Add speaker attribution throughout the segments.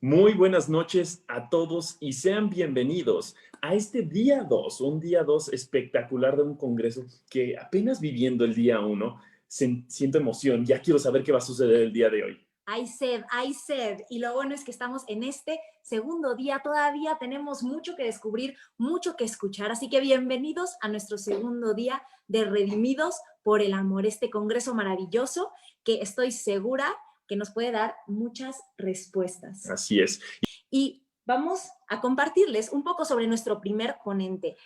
Speaker 1: Muy buenas noches a todos y sean bienvenidos a este día 2, un día 2 espectacular de un congreso que apenas viviendo el día 1, siento emoción. Ya quiero saber qué va a suceder el día de hoy.
Speaker 2: Hay sed, hay sed. Y lo bueno es que estamos en este segundo día. Todavía tenemos mucho que descubrir, mucho que escuchar. Así que bienvenidos a nuestro segundo día de Redimidos por el Amor, este congreso maravilloso que estoy segura que nos puede dar muchas respuestas.
Speaker 1: Así es.
Speaker 2: Y vamos a compartirles un poco sobre nuestro primer ponente,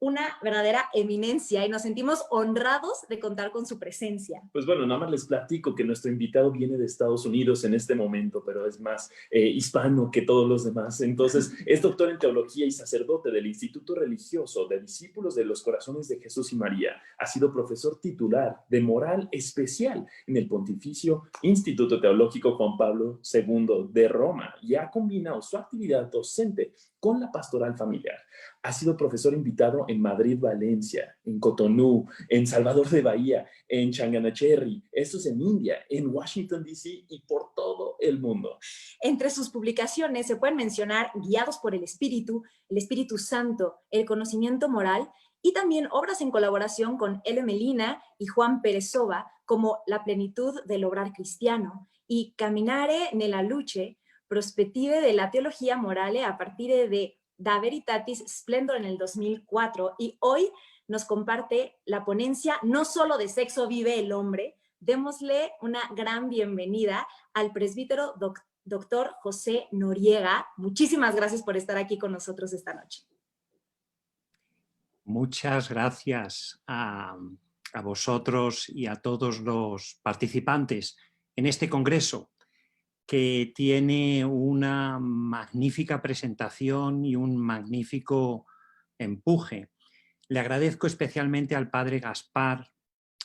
Speaker 2: una verdadera eminencia, y nos sentimos honrados de contar con su presencia.
Speaker 1: Pues bueno, nada más les platico que nuestro invitado viene de Estados Unidos en este momento, pero es más hispano que todos los demás. Entonces, es doctor en teología y sacerdote del Instituto Religioso de Discípulos de los Corazones de Jesús y María. Ha sido profesor titular de moral especial en el Pontificio Instituto Teológico Juan Pablo II de Roma y ha combinado su actividad docente con la pastoral familiar. Ha sido profesor invitado en Madrid, Valencia, en Cotonú, en Salvador de Bahía, en Changanacheri, esto es en India, en Washington, D.C. y por todo el mundo.
Speaker 2: Entre sus publicaciones se pueden mencionar Guiados por el Espíritu Santo, El conocimiento moral, y también obras en colaboración con L. Melina y Juan Perezova, como La plenitud del obrar cristiano y Caminare nella luce, prospettive de la teología morale a partir de Da Veritatis Splendor en el 2004, y hoy nos comparte la ponencia No solo de sexo vive el hombre. Démosle una gran bienvenida al presbítero doctor José Noriega. Muchísimas gracias por estar aquí con nosotros esta noche.
Speaker 3: Muchas gracias a vosotros y a todos los participantes en este congreso, que tiene una magnífica presentación y un magnífico empuje. Le agradezco especialmente al padre Gaspar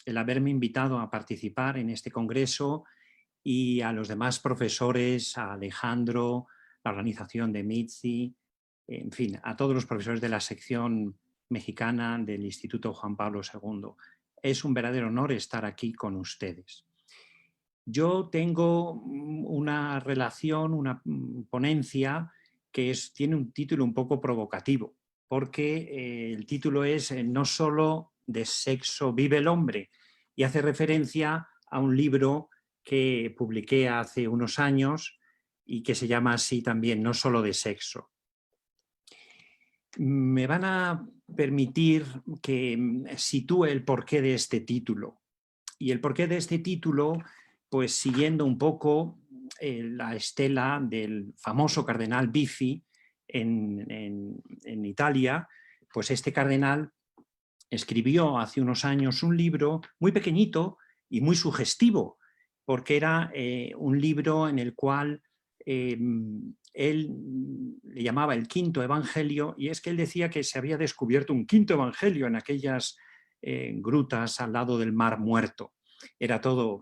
Speaker 3: el haberme invitado a participar en este congreso y a los demás profesores, a Alejandro, la organización de Mitzi, en fin, a todos los profesores de la sección mexicana del Instituto Juan Pablo II. Es un verdadero honor estar aquí con ustedes. Yo tengo una relación, una ponencia que tiene un título un poco provocativo, porque el título es No solo de sexo vive el hombre, y hace referencia a un libro que publiqué hace unos años y que se llama así también, No solo de sexo. Me van a permitir que sitúe el porqué de este título. Y el porqué de este título, pues siguiendo un poco la estela del famoso cardenal Biffi en Italia, pues este cardenal escribió hace unos años un libro muy pequeñito y muy sugestivo, porque era un libro en el cual él le llamaba el quinto evangelio, y es que él decía que se había descubierto un quinto evangelio en aquellas grutas al lado del Mar Muerto. Era todo,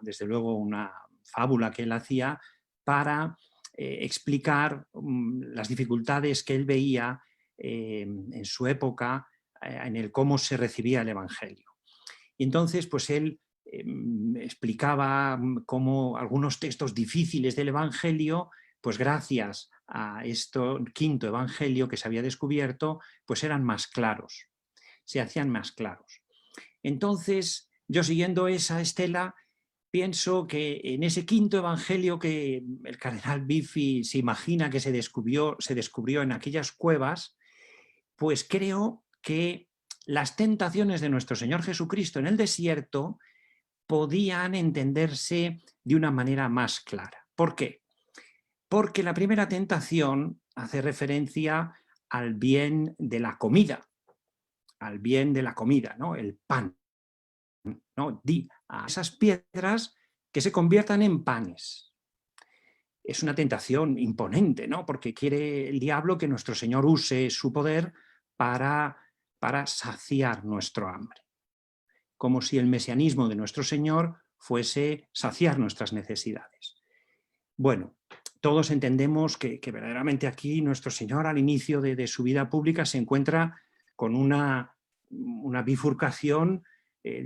Speaker 3: desde luego, una fábula que él hacía para explicar las dificultades que él veía en su época en el cómo se recibía el evangelio. Y entonces, pues él explicaba cómo algunos textos difíciles del evangelio, pues gracias a este quinto evangelio que se había descubierto, pues eran más claros, se hacían más claros. Entonces, yo siguiendo esa estela, pienso que en ese quinto evangelio que el cardenal Biffi se imagina que se descubrió en aquellas cuevas, pues creo que las tentaciones de nuestro Señor Jesucristo en el desierto podían entenderse de una manera más clara. ¿Por qué? Porque la primera tentación hace referencia al bien de la comida, ¿no? El pan, ¿no? Di a esas piedras que se conviertan en panes. Es una tentación imponente, ¿no? Porque quiere el diablo que nuestro Señor use su poder para saciar nuestro hambre. Como si el mesianismo de nuestro Señor fuese saciar nuestras necesidades. Bueno, todos entendemos que verdaderamente aquí nuestro Señor al inicio de su vida pública se encuentra con una bifurcación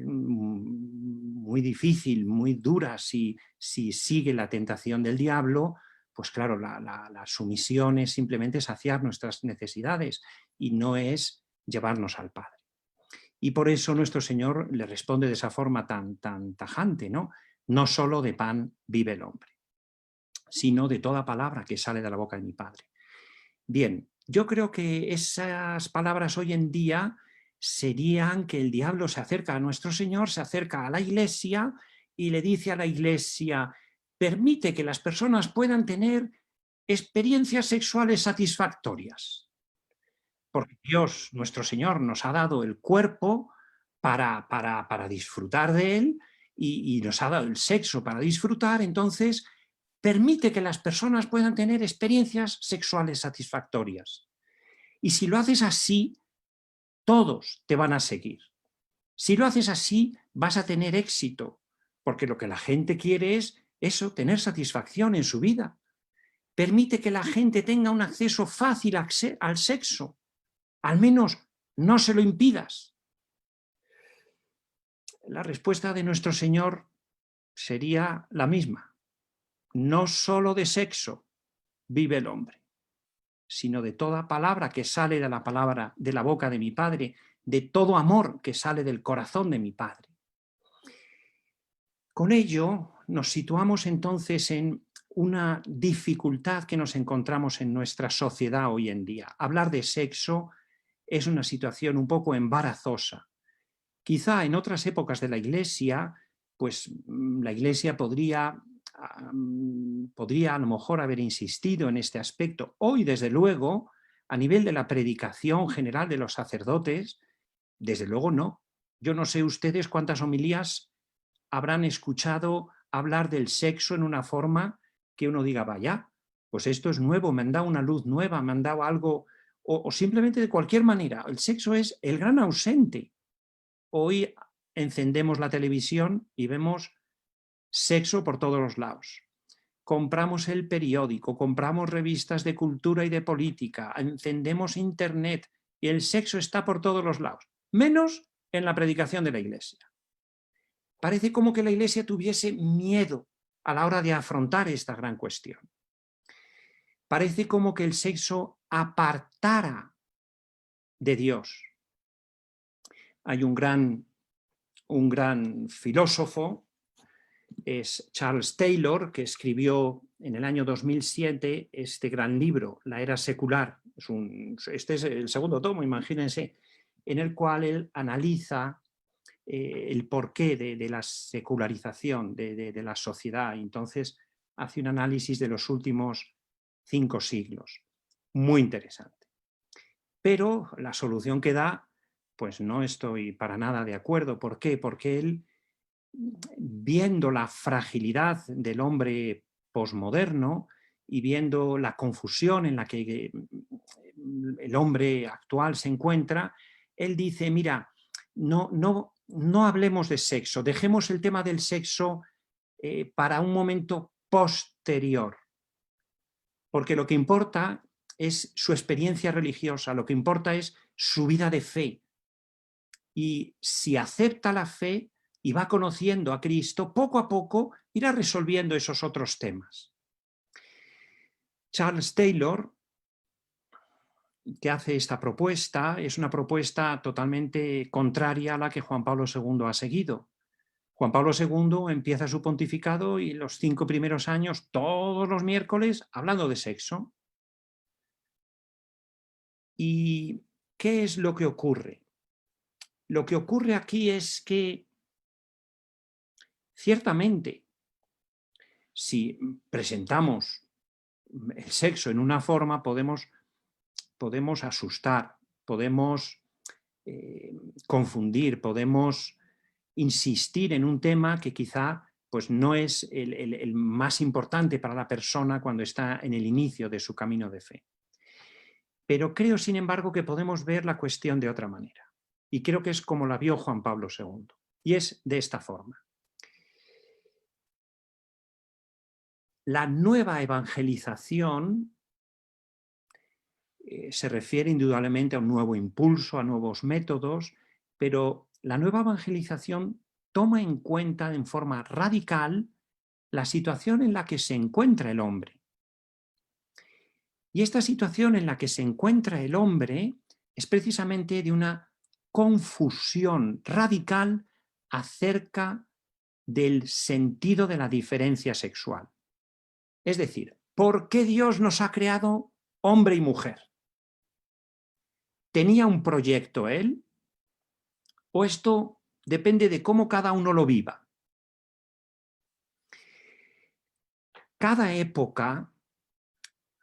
Speaker 3: muy difícil, muy dura. Si sigue la tentación del diablo, pues claro, la sumisión es simplemente saciar nuestras necesidades y no es llevarnos al Padre. Y por eso nuestro Señor le responde de esa forma tan tajante, ¿no? No solo de pan vive el hombre, sino de toda palabra que sale de la boca de mi Padre. Bien, yo creo que esas palabras hoy en día serían que el diablo se acerca a nuestro Señor, se acerca a la Iglesia y le dice a la Iglesia: permite que las personas puedan tener experiencias sexuales satisfactorias. Porque Dios, nuestro Señor, nos ha dado el cuerpo para disfrutar de él y nos ha dado el sexo para disfrutar, entonces permite que las personas puedan tener experiencias sexuales satisfactorias. Y si lo haces así, todos te van a seguir. Si lo haces así, vas a tener éxito, porque lo que la gente quiere es eso, tener satisfacción en su vida. Permite que la gente tenga un acceso fácil al sexo. Al menos no se lo impidas. La respuesta de nuestro Señor sería la misma. No solo de sexo vive el hombre, sino de toda palabra que sale de la boca de mi Padre, de todo amor que sale del corazón de mi Padre. Con ello nos situamos entonces en una dificultad que nos encontramos en nuestra sociedad hoy en día. Hablar de sexo es una situación un poco embarazosa. Quizá en otras épocas de la Iglesia, pues la Iglesia podría a lo mejor haber insistido en este aspecto. Hoy, desde luego, a nivel de la predicación general de los sacerdotes, desde luego no. Yo no sé ustedes cuántas homilías habrán escuchado hablar del sexo en una forma que uno diga, vaya, pues esto es nuevo, me han dado una luz nueva, me han dado algo, o simplemente de cualquier manera. El sexo es el gran ausente. Hoy encendemos la televisión y vemos sexo por todos los lados. Compramos el periódico, compramos revistas de cultura y de política, encendemos internet y el sexo está por todos los lados, menos en la predicación de la Iglesia. Parece como que la Iglesia tuviese miedo a la hora de afrontar esta gran cuestión. Parece como que el sexo apartara de Dios. Hay un gran filósofo, es Charles Taylor, que escribió en el año 2007 este gran libro, La Era Secular. Este es el segundo tomo, imagínense, en el cual él analiza el porqué de la secularización de la sociedad. Entonces hace un análisis de los últimos 5 siglos. Muy interesante. Pero la solución que da, pues no estoy para nada de acuerdo. ¿Por qué? Porque él, viendo la fragilidad del hombre posmoderno y viendo la confusión en la que el hombre actual se encuentra, él dice, mira, no hablemos de sexo, dejemos el tema del sexo para un momento posterior, porque lo que importa es su experiencia religiosa, lo que importa es su vida de fe. Y si acepta la fe y va conociendo a Cristo, poco a poco irá resolviendo esos otros temas. Charles Taylor, que hace esta propuesta, es una propuesta totalmente contraria a la que Juan Pablo II ha seguido. Juan Pablo II empieza su pontificado y los 5 primeros años, todos los miércoles, hablando de sexo. ¿Y qué es lo que ocurre? Lo que ocurre aquí es que, ciertamente, si presentamos el sexo en una forma, podemos asustar, podemos confundir, podemos insistir en un tema que quizá pues, no es el más importante para la persona cuando está en el inicio de su camino de fe. Pero creo, sin embargo, que podemos ver la cuestión de otra manera. Y creo que es como la vio Juan Pablo II. Y es de esta forma. La nueva evangelización se refiere indudablemente a un nuevo impulso, a nuevos métodos, pero la nueva evangelización toma en cuenta en forma radical la situación en la que se encuentra el hombre. Y esta situación en la que se encuentra el hombre es precisamente de una confusión radical acerca del sentido de la diferencia sexual. Es decir, ¿por qué Dios nos ha creado hombre y mujer? ¿Tenía un proyecto él? ¿O esto depende de cómo cada uno lo viva? Cada época,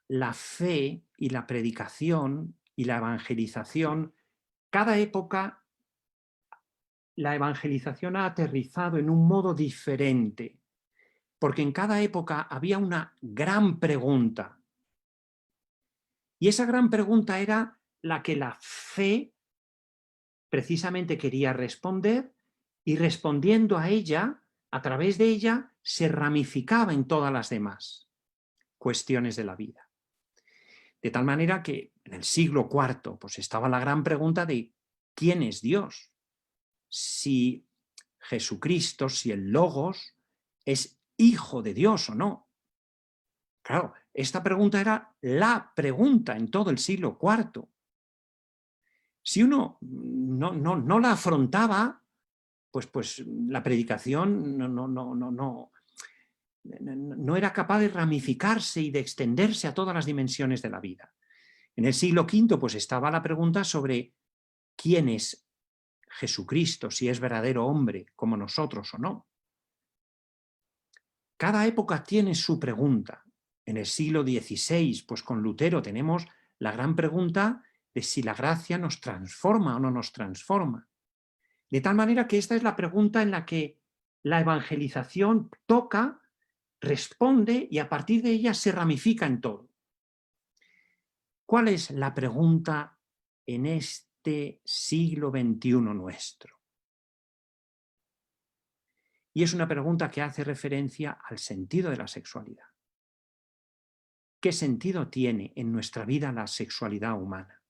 Speaker 3: la fe y la predicación y la evangelización, cada época la evangelización ha aterrizado en un modo diferente, porque en cada época había una gran pregunta. Y esa gran pregunta era la que la fe precisamente quería responder, y respondiendo a ella, a través de ella, se ramificaba en todas las demás cuestiones de la vida. De tal manera que en el siglo IV pues estaba la gran pregunta de ¿quién es Dios? Si Jesucristo, si el Logos es hijo de Dios o no. Claro, esta pregunta era la pregunta en todo el siglo IV. Si uno no la afrontaba, pues la predicación no era capaz de ramificarse y de extenderse a todas las dimensiones de la vida. En el siglo V pues estaba la pregunta sobre quién es Jesucristo, si es verdadero hombre como nosotros o no. Cada época tiene su pregunta. En el siglo XVI, pues con Lutero tenemos la gran pregunta de si la gracia nos transforma o no nos transforma. De tal manera que esta es la pregunta en la que la evangelización toca, responde y a partir de ella se ramifica en todo. ¿Cuál es la pregunta en este siglo XXI nuestro? Y es una pregunta que hace referencia al sentido de la sexualidad. ¿Qué sentido tiene en nuestra vida la sexualidad humana?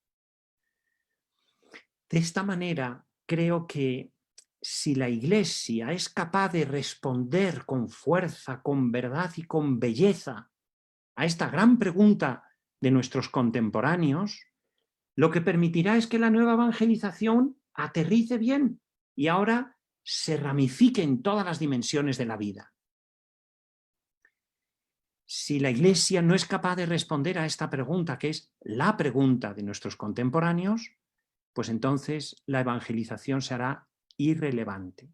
Speaker 3: De esta manera, creo que si la Iglesia es capaz de responder con fuerza, con verdad y con belleza a esta gran pregunta de nuestros contemporáneos, lo que permitirá es que la nueva evangelización aterrice bien y ahora se ramifique en todas las dimensiones de la vida. Si la Iglesia no es capaz de responder a esta pregunta, que es la pregunta de nuestros contemporáneos, pues entonces la evangelización se hará irrelevante.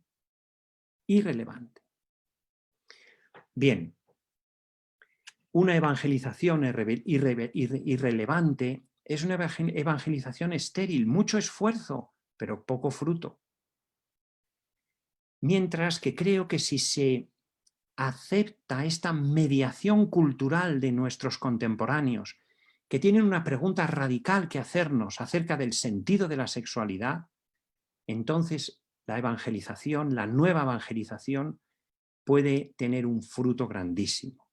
Speaker 3: Irrelevante. Bien, una evangelización irrelevante es una evangelización estéril, mucho esfuerzo, pero poco fruto. Mientras que creo que si se acepta esta mediación cultural de nuestros contemporáneos, que tienen una pregunta radical que hacernos acerca del sentido de la sexualidad, entonces la evangelización, la nueva evangelización, puede tener un fruto grandísimo.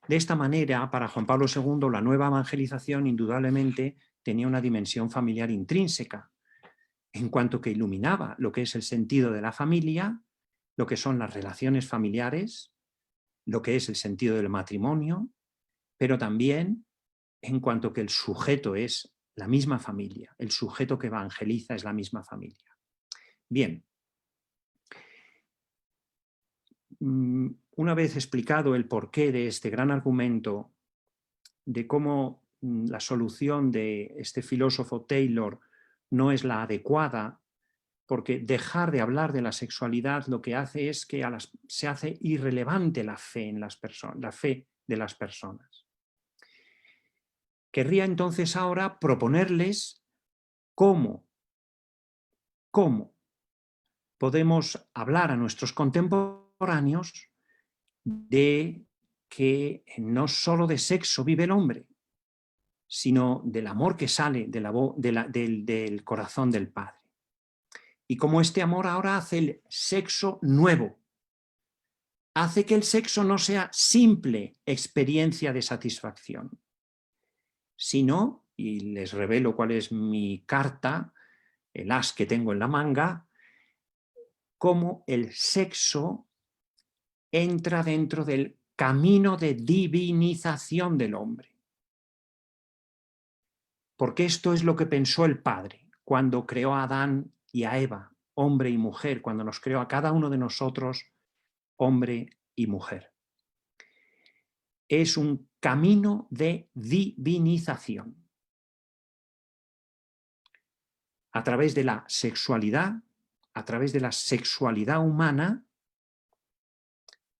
Speaker 3: De esta manera, para Juan Pablo II, la nueva evangelización indudablemente tenía una dimensión familiar intrínseca, en cuanto que iluminaba lo que es el sentido de la familia, lo que son las relaciones familiares, lo que es el sentido del matrimonio, pero también en cuanto que el sujeto es la misma familia, el sujeto que evangeliza es la misma familia. Bien, una vez explicado el porqué de este gran argumento, de cómo la solución de este filósofo Taylor no es la adecuada, porque dejar de hablar de la sexualidad lo que hace es que se hace irrelevante la fe en las personas, la fe de las personas. Querría entonces ahora proponerles cómo podemos hablar a nuestros contemporáneos de que no solo de sexo vive el hombre, sino del amor que sale del corazón del Padre. Y como este amor ahora hace el sexo nuevo, hace que el sexo no sea simple experiencia de satisfacción, sino, y les revelo cuál es mi carta, el as que tengo en la manga, cómo el sexo entra dentro del camino de divinización del hombre. Porque esto es lo que pensó el Padre cuando creó a Adán y a Eva, hombre y mujer, cuando nos creó a cada uno de nosotros, hombre y mujer. Es un camino de divinización. A través de la sexualidad, a través de la sexualidad humana,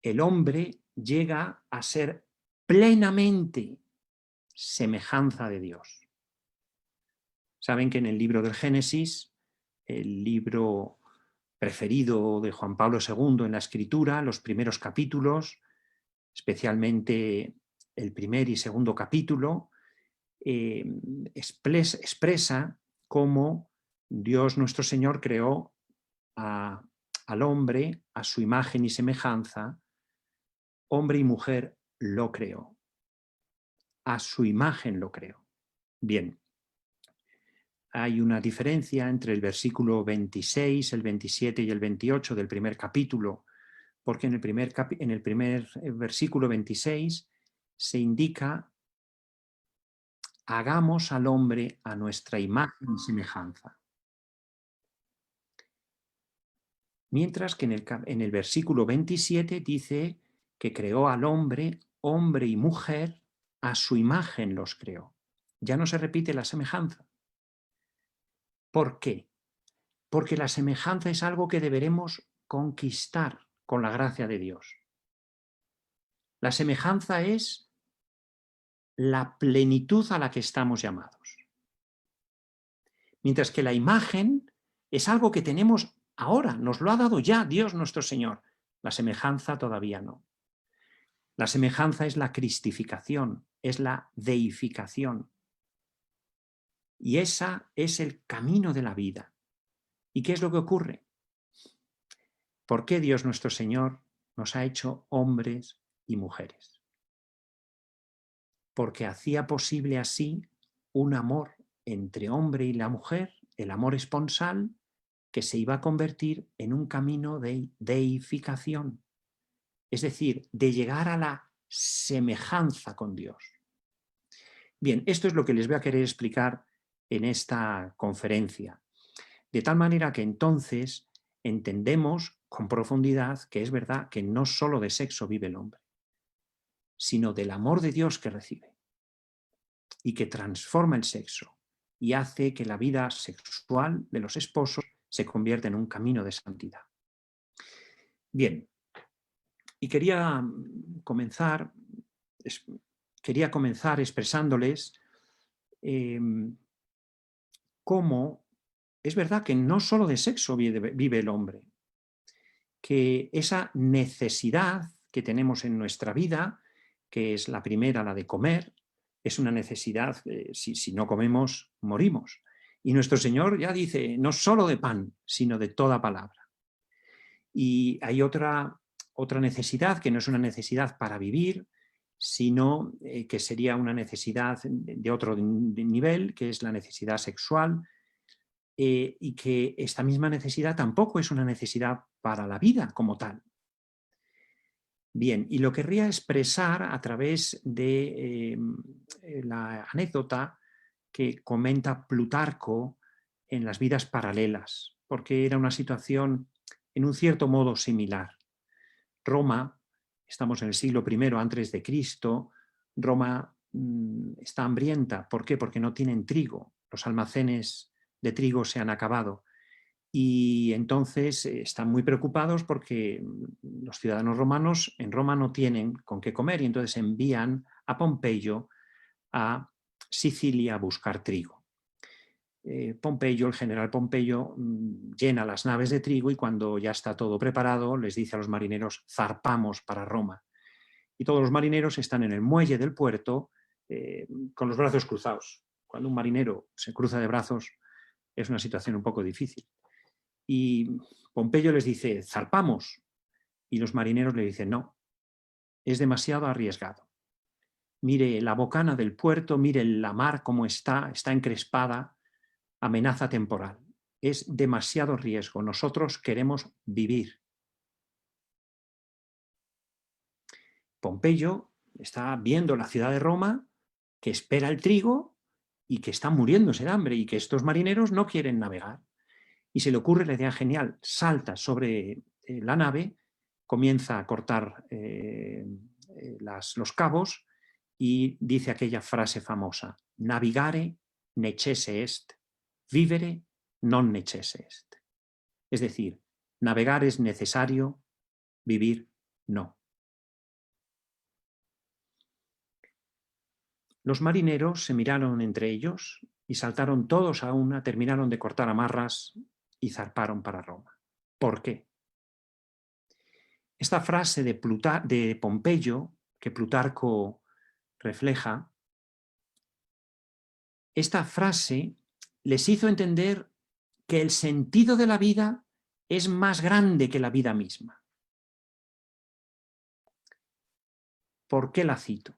Speaker 3: el hombre llega a ser plenamente semejanza de Dios. Saben que en el libro del Génesis, el libro preferido de Juan Pablo II en la escritura, los primeros capítulos, especialmente el primer y segundo capítulo, expresa cómo Dios nuestro Señor creó al hombre a su imagen y semejanza, hombre y mujer lo creó, a su imagen lo creó. Bien, hay una diferencia entre el versículo 26, el 27 y el 28 del primer capítulo, porque en el primer versículo 26 se indica: hagamos al hombre a nuestra imagen y semejanza. Mientras que en el versículo 27 dice que creó al hombre, hombre y mujer, a su imagen los creó. Ya no se repite la semejanza. ¿Por qué? Porque la semejanza es algo que deberemos conquistar con la gracia de Dios. La semejanza es la plenitud a la que estamos llamados. Mientras que la imagen es algo que tenemos ahora, nos lo ha dado ya Dios nuestro Señor. La semejanza todavía no. La semejanza es la cristificación, es la deificación. Y esa es el camino de la vida. ¿Y qué es lo que ocurre? ¿Por qué Dios nuestro Señor nos ha hecho hombres y mujeres? Porque hacía posible así un amor entre hombre y la mujer, el amor esponsal, que se iba a convertir en un camino de deificación, es decir, de llegar a la semejanza con Dios. Bien, esto es lo que les voy a querer explicar en esta conferencia, de tal manera que entonces entendemos con profundidad que es verdad que no solo de sexo vive el hombre, sino del amor de Dios que recibe y que transforma el sexo y hace que la vida sexual de los esposos se convierta en un camino de santidad. Bien, y quería comenzar expresándoles cómo es verdad que no solo de sexo vive el hombre, que esa necesidad que tenemos en nuestra vida, que es la primera, la de comer, es una necesidad, si no comemos, morimos. Y nuestro Señor ya dice, no solo de pan, sino de toda palabra. Y hay otra necesidad que no es una necesidad para vivir, sino que sería una necesidad de otro nivel, que es la necesidad sexual, y que esta misma necesidad tampoco es una necesidad para la vida como tal. Bien, y lo querría expresar a través de la anécdota que comenta Plutarco en las vidas paralelas, porque era una situación en un cierto modo similar. Roma, estamos en el siglo I antes de Cristo, Roma está hambrienta. ¿Por qué? Porque no tienen trigo, los almacenes de trigo se han acabado. Y entonces están muy preocupados porque los ciudadanos romanos en Roma no tienen con qué comer y entonces envían a Pompeyo a Sicilia a buscar trigo. Pompeyo, el general Pompeyo, llena las naves de trigo y cuando ya está todo preparado les dice a los marineros: zarpamos para Roma. Y todos los marineros están en el muelle del puerto con los brazos cruzados. Cuando un marinero se cruza de brazos es una situación un poco difícil. Y Pompeyo les dice: zarpamos. Y los marineros le dicen: no, es demasiado arriesgado. Mire la bocana del puerto, mire la mar cómo está encrespada, amenaza temporal. Es demasiado riesgo, nosotros queremos vivir. Pompeyo está viendo la ciudad de Roma, que espera el trigo, y que están muriéndose de hambre y que estos marineros no quieren navegar. Y se le ocurre la idea genial, salta sobre la nave, comienza a cortar los cabos y dice aquella frase famosa: navigare necesse est, vivere non necesse est. Es decir, navegar es necesario, vivir no. Los marineros se miraron entre ellos y saltaron todos a una, terminaron de cortar amarras y zarparon para Roma. ¿Por qué? Esta frase de Pompeyo, que Plutarco refleja, esta frase les hizo entender que el sentido de la vida es más grande que la vida misma. ¿Por qué la cito?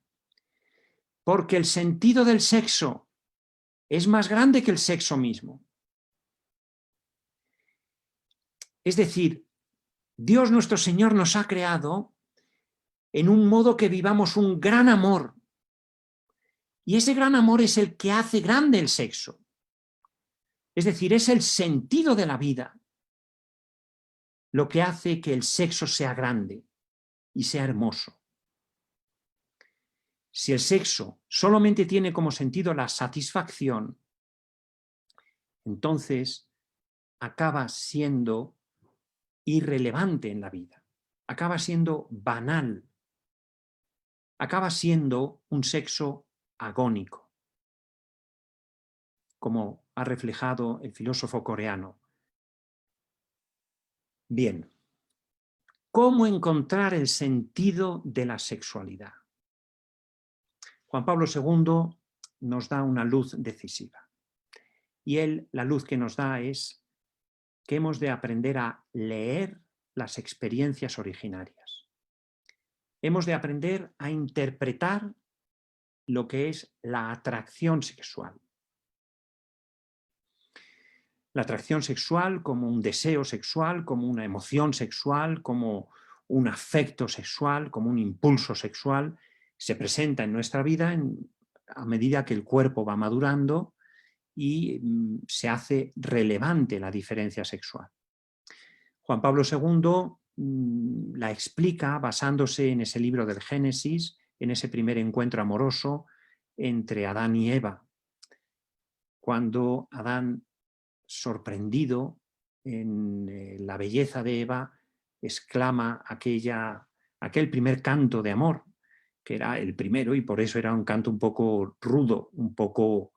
Speaker 3: Porque el sentido del sexo es más grande que el sexo mismo. Es decir, Dios nuestro Señor nos ha creado en un modo que vivamos un gran amor. Y ese gran amor es el que hace grande el sexo. Es decir, es el sentido de la vida lo que hace que el sexo sea grande y sea hermoso. Si el sexo solamente tiene como sentido la satisfacción, entonces acaba siendo irrelevante en la vida, acaba siendo banal, acaba siendo un sexo agónico, como ha reflejado el filósofo coreano. Bien, ¿cómo encontrar el sentido de la sexualidad? Juan Pablo II nos da una luz decisiva. Y la luz que nos da es que hemos de aprender a leer las experiencias originarias. Hemos de aprender a interpretar lo que es la atracción sexual. La atracción sexual como un deseo sexual, como una emoción sexual, como un afecto sexual, como un impulso sexual, se presenta en nuestra vida a medida que el cuerpo va madurando y se hace relevante la diferencia sexual. Juan Pablo II la explica basándose en ese libro del Génesis, en ese primer encuentro amoroso entre Adán y Eva, cuando Adán, sorprendido en la belleza de Eva, exclama aquel primer canto de amor, que era el primero y por eso era un canto un poco rudo, un poco...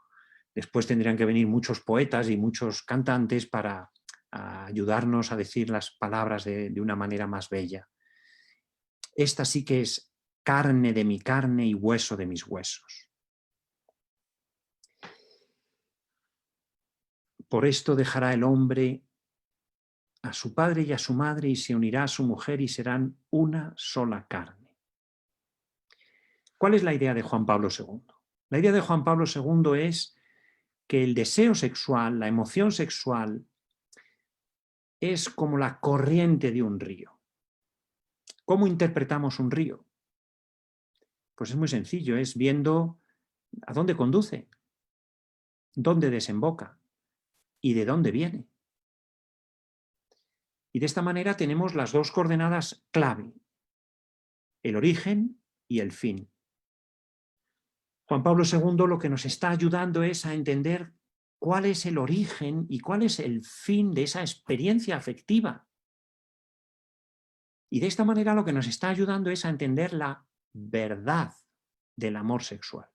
Speaker 3: Después tendrían que venir muchos poetas y muchos cantantes para ayudarnos a decir las palabras de una manera más bella. Esta sí que es carne de mi carne y hueso de mis huesos. Por esto dejará el hombre a su padre y a su madre y se unirá a su mujer y serán una sola carne. ¿Cuál es la idea de Juan Pablo II? La idea de Juan Pablo II es que el deseo sexual, la emoción sexual, es como la corriente de un río. ¿Cómo interpretamos un río? Pues es muy sencillo, es viendo a dónde conduce, dónde desemboca y de dónde viene. Y de esta manera tenemos las dos coordenadas clave, el origen y el fin. Juan Pablo II lo que nos está ayudando es a entender cuál es el origen y cuál es el fin de esa experiencia afectiva. Y de esta manera lo que nos está ayudando es a entender la verdad del amor sexual.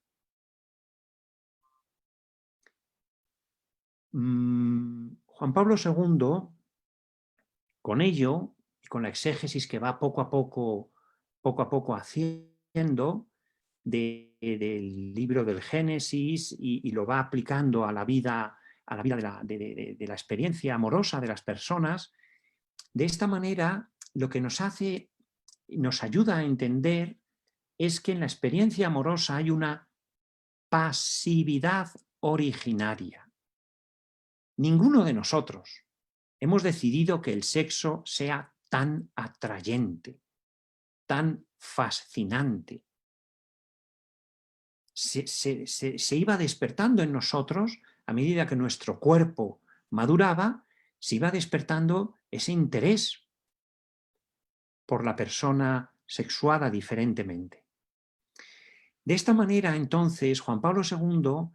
Speaker 3: Juan Pablo II, con ello, y con la exégesis que va poco a poco haciendo del libro del Génesis y lo va aplicando a la vida de la experiencia amorosa de las personas, de esta manera lo que nos ayuda a entender es que en la experiencia amorosa hay una pasividad originaria. Ninguno de nosotros hemos decidido que el sexo sea tan atrayente, tan fascinante. se iba despertando en nosotros a medida que nuestro cuerpo maduraba, se iba despertando ese interés por la persona sexuada diferentemente. De esta manera, entonces, Juan Pablo II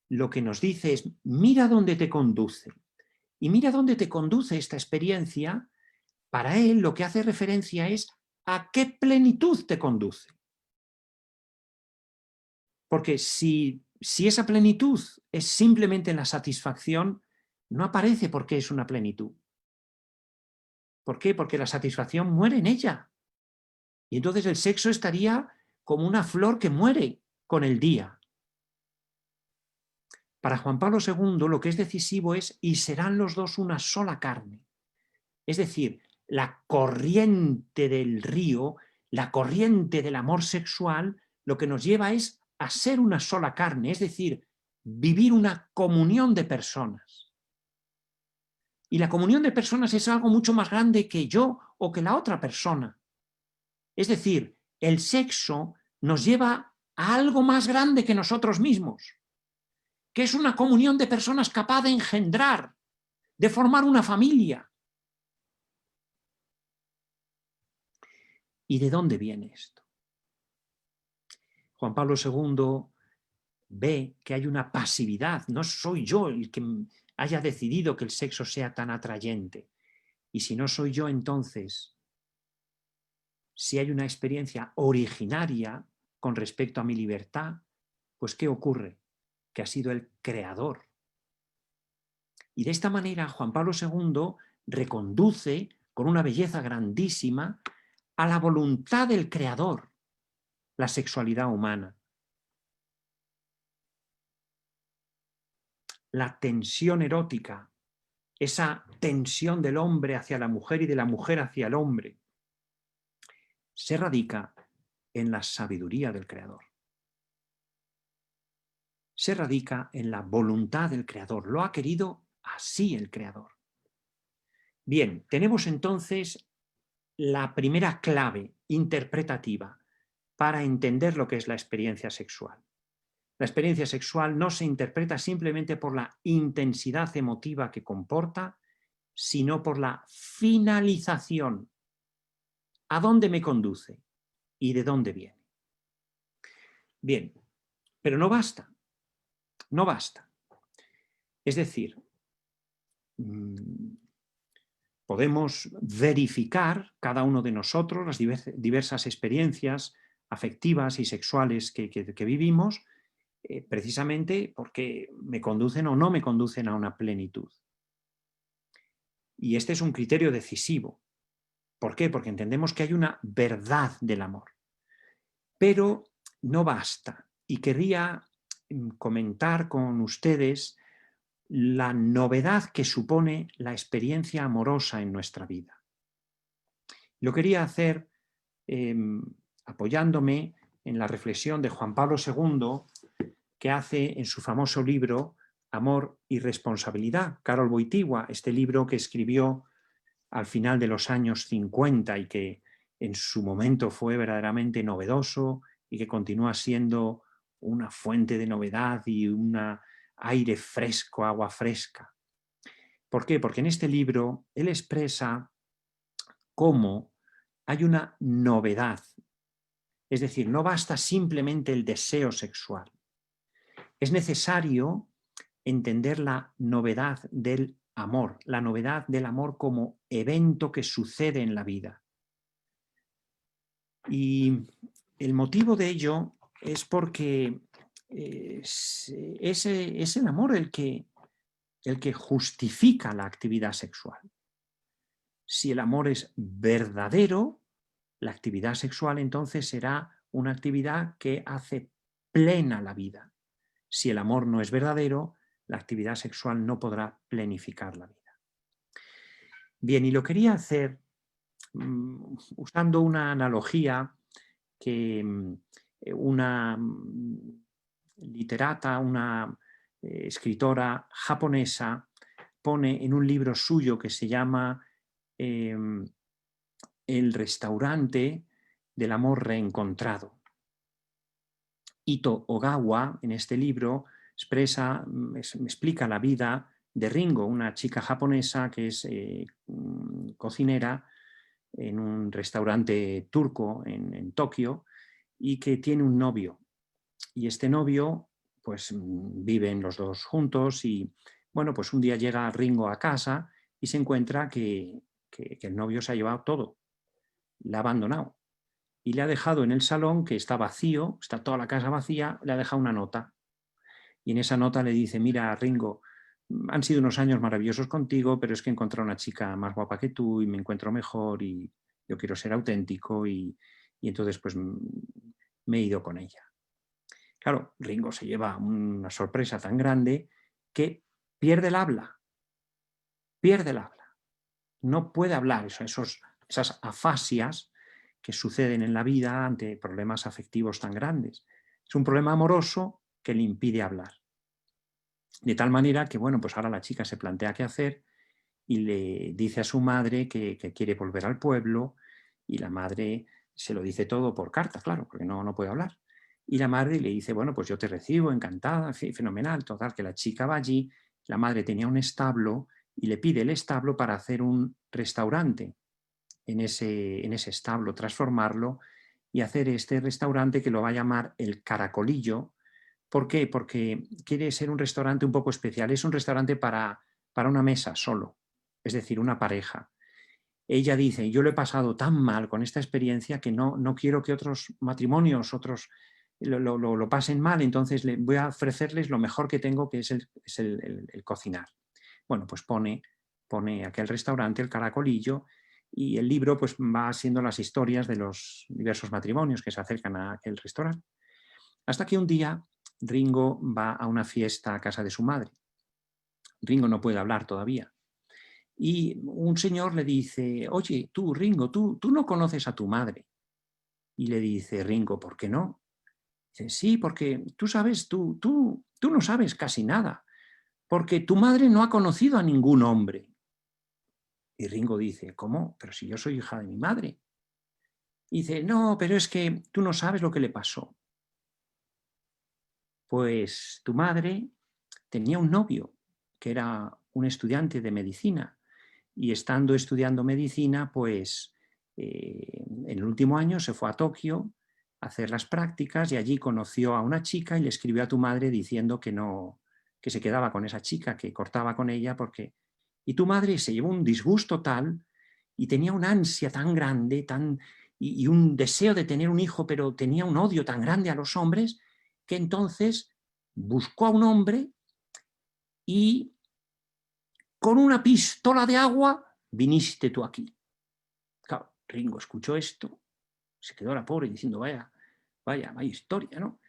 Speaker 3: lo que nos dice es: mira dónde te conduce. Y mira dónde te conduce esta experiencia. Para él lo que hace referencia es a qué plenitud te conduce. Porque si esa plenitud es simplemente la satisfacción, no aparece por qué es una plenitud. ¿Por qué? Porque la satisfacción muere en ella. Y entonces el sexo estaría como una flor que muere con el día. Para Juan Pablo II lo que es decisivo es: y serán los dos una sola carne. Es decir, la corriente del río, la corriente del amor sexual, lo que nos lleva es a ser una sola carne, es decir, vivir una comunión de personas. Y la comunión de personas es algo mucho más grande que yo o que la otra persona. Es decir, el sexo nos lleva a algo más grande que nosotros mismos, que es una comunión de personas capaz de engendrar, de formar una familia. ¿Y de dónde viene esto? Juan Pablo II ve que hay una pasividad. No soy yo el que haya decidido que el sexo sea tan atrayente. Y si no soy yo, entonces, si hay una experiencia originaria con respecto a mi libertad, pues ¿qué ocurre? Que ha sido el creador. Y de esta manera Juan Pablo II reconduce con una belleza grandísima a la voluntad del creador la sexualidad humana. La tensión erótica, esa tensión del hombre hacia la mujer y de la mujer hacia el hombre, se radica en la sabiduría del creador. Se radica en la voluntad del creador. Lo ha querido así el creador. Bien, tenemos entonces la primera clave interpretativa para entender lo que es la experiencia sexual. La experiencia sexual no se interpreta simplemente por la intensidad emotiva que comporta, sino por la finalización. ¿A dónde me conduce? ¿Y de dónde viene? Bien, pero no basta. No basta. Es decir, podemos verificar cada uno de nosotros las diversas experiencias afectivas y sexuales que vivimos, precisamente porque me conducen o no me conducen a una plenitud. Y este es un criterio decisivo. ¿Por qué? Porque entendemos que hay una verdad del amor. Pero no basta. Y querría comentar con ustedes la novedad que supone la experiencia amorosa en nuestra vida. Lo quería hacer apoyándome en la reflexión de Juan Pablo II, que hace en su famoso libro Amor y Responsabilidad, Karol Wojtyła, este libro que escribió al final de los años 50 y que en su momento fue verdaderamente novedoso y que continúa siendo una fuente de novedad y un aire fresco, agua fresca. ¿Por qué? Porque en este libro él expresa cómo hay una novedad. Es decir, no basta simplemente el deseo sexual. Es necesario entender la novedad del amor, la novedad del amor como evento que sucede en la vida. Y el motivo de ello es porque es el amor el que justifica la actividad sexual. Si el amor es verdadero, la actividad sexual entonces será una actividad que hace plena la vida. Si el amor no es verdadero, la actividad sexual no podrá plenificar la vida. Bien, y lo quería hacer usando una analogía que una literata, una escritora japonesa pone en un libro suyo que se llama El restaurante del amor reencontrado. Ito Ogawa, en este libro, me explica la vida de Ringo, una chica japonesa que es cocinera en un restaurante turco en Tokio y que tiene un novio. Y este novio, pues viven los dos juntos y, bueno, pues un día llega Ringo a casa y se encuentra que el novio se ha llevado todo, la ha abandonado y le ha dejado en el salón, que está vacío, está toda la casa vacía, le ha dejado una nota. Y en esa nota le dice: mira, Ringo, han sido unos años maravillosos contigo, pero es que he encontrado una chica más guapa que tú y me encuentro mejor y yo quiero ser auténtico y entonces pues me he ido con ella. Claro, Ringo se lleva una sorpresa tan grande que pierde el habla. Pierde el habla. No puede hablar. Esas afasias que suceden en la vida ante problemas afectivos tan grandes. Es un problema amoroso que le impide hablar. De tal manera que, bueno, pues ahora la chica se plantea qué hacer y le dice a su madre que quiere volver al pueblo y la madre se lo dice todo por carta, claro, porque no puede hablar. Y la madre le dice: bueno, pues yo te recibo, encantada, fenomenal. Total, que la chica va allí, la madre tenía un establo y le pide el establo para hacer un restaurante en ese establo, transformarlo y hacer este restaurante que lo va a llamar El Caracolillo. ¿Por qué? Porque quiere ser un restaurante un poco especial. Es un restaurante para una mesa solo, es decir, una pareja. Ella dice: yo lo he pasado tan mal con esta experiencia que no quiero que otros matrimonios, otros lo pasen mal, entonces voy a ofrecerles lo mejor que tengo, que es el cocinar. Bueno, pues pone aquel restaurante, El Caracolillo, y el libro pues va siendo las historias de los diversos matrimonios que se acercan a aquel restaurante. Hasta que un día Ringo va a una fiesta a casa de su madre. Ringo no puede hablar todavía. Y un señor le dice: oye, tú, Ringo, tú no conoces a tu madre. Y le dice Ringo: ¿por qué no? Dice: sí, porque tú sabes, tú no sabes casi nada, porque tu madre no ha conocido a ningún hombre. Y Ringo dice: ¿cómo? Pero si yo soy hija de mi madre. Y dice: no, pero es que tú no sabes lo que le pasó. Pues tu madre tenía un novio que era un estudiante de medicina y estando estudiando medicina, pues en el último año se fue a Tokio a hacer las prácticas y allí conoció a una chica y le escribió a tu madre diciendo que se quedaba con esa chica, que cortaba con ella porque... Y tu madre se llevó un disgusto tal y tenía una ansia tan grande y un deseo de tener un hijo, pero tenía un odio tan grande a los hombres que entonces buscó a un hombre y con una pistola de agua viniste tú aquí. Claro, Ringo escuchó esto, se quedó la pobre diciendo: vaya historia, ¿no?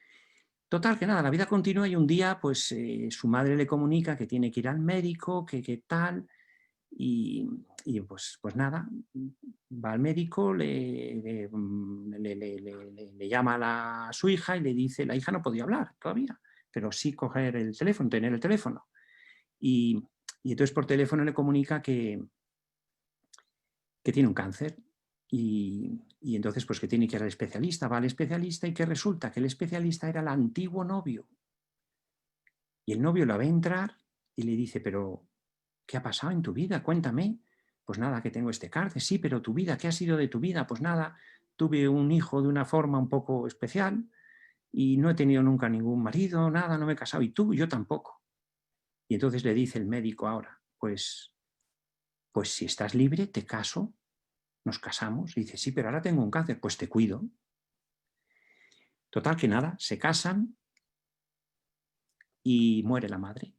Speaker 3: Total, que nada, la vida continúa y un día pues su madre le comunica que tiene que ir al médico, que tal, y pues nada, va al médico, le llama a su hija y le dice... La hija no podía hablar todavía, pero sí coger el teléfono, tener el teléfono. Y entonces por teléfono le comunica que tiene un cáncer y entonces pues que tiene que ir al especialista. Va al especialista y que resulta que el especialista era el antiguo novio. Y el novio la ve entrar y le dice: pero ¿qué ha pasado en tu vida? Cuéntame. Pues nada, que tengo este cáncer. Sí, pero tu vida, ¿qué ha sido de tu vida? Pues nada, tuve un hijo de una forma un poco especial y no he tenido nunca ningún marido, nada, no me he casado. Y tú, yo tampoco. Y entonces le dice el médico ahora: pues si estás libre, te caso, nos casamos. Y dice: sí, pero ahora tengo un cáncer, pues te cuido. Total, que nada, se casan y muere la madre